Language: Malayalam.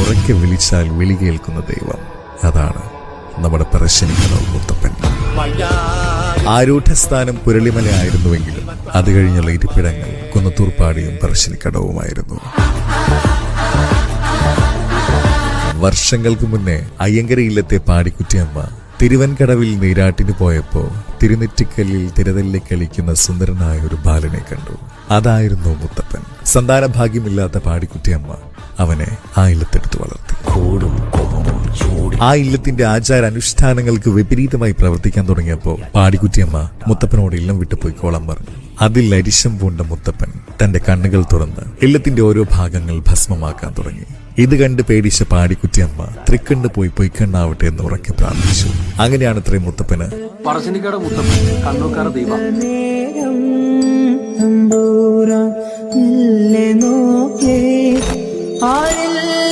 ഉറക്കെ വിളിച്ചാൽ വിളി കേൾക്കുന്ന ദൈവം, അതാണ് നമ്മുടെ പറശ്ശിനിക്കടവ് മുത്തപ്പൻ. ആരൂഢസ്ഥാനം പുരളിമലയായിരുന്നുവെങ്കിലും അത് കഴിഞ്ഞുള്ള ഇരിപ്പിടങ്ങൾ കുന്നത്തൂർപ്പാടിയും പറശ്ശിനിക്കടവുമായിരുന്നു. വർഷങ്ങൾക്ക് മുന്നേ അയ്യങ്കര ഇല്ലത്തെ പാടിക്കുറ്റിയമ്മ തിരുവൻകടവിൽ നീരാട്ടിന് പോയപ്പോ തിരുനെറ്റിക്കല്ലിൽ തിരതല്ലി കളിക്കുന്ന സുന്ദരനായ ഒരു ബാലനെ കണ്ടു. അതായിരുന്നു മുത്തപ്പൻ. സന്താന ഭാഗ്യമില്ലാത്ത പാടിക്കുറ്റിയമ്മ അവനെ ആ ഇല്ലത്തെടുത്ത് വളർത്തി. ആ ഇല്ലത്തിന്റെ ആചാരാനുഷ്ഠാനങ്ങൾക്ക് വിപരീതമായി പ്രവർത്തിക്കാൻ തുടങ്ങിയപ്പോ പാടിക്കുറ്റിയമ്മ മുത്തപ്പനോട് ഇല്ലം വിട്ടുപോയിക്കോളം പറഞ്ഞു. അതിൽ അരിശം പൂണ്ട മുത്തപ്പൻ തന്റെ കണ്ണുകൾ തുറന്ന് ഇല്ലത്തിന്റെ ഓരോ ഭാഗങ്ങൾ ഭസ്മമാക്കാൻ തുടങ്ങി. ഇത് കണ്ട് പേടിച്ച പാടിക്കുറ്റിയമ്മ തൃക്കണ്ണ് പോയി പൊയ്ക്കണ്ണാവട്ടെ എന്ന് ഉറക്കെ പ്രാർത്ഥിച്ചു. അങ്ങനെയാണ് ഇത്രയും മുത്തപ്പന് പറശ്ശിനിക്കട മുത്തപ്പൻ കണ്ണൂക്കാര ദൈവം. ആരിൽ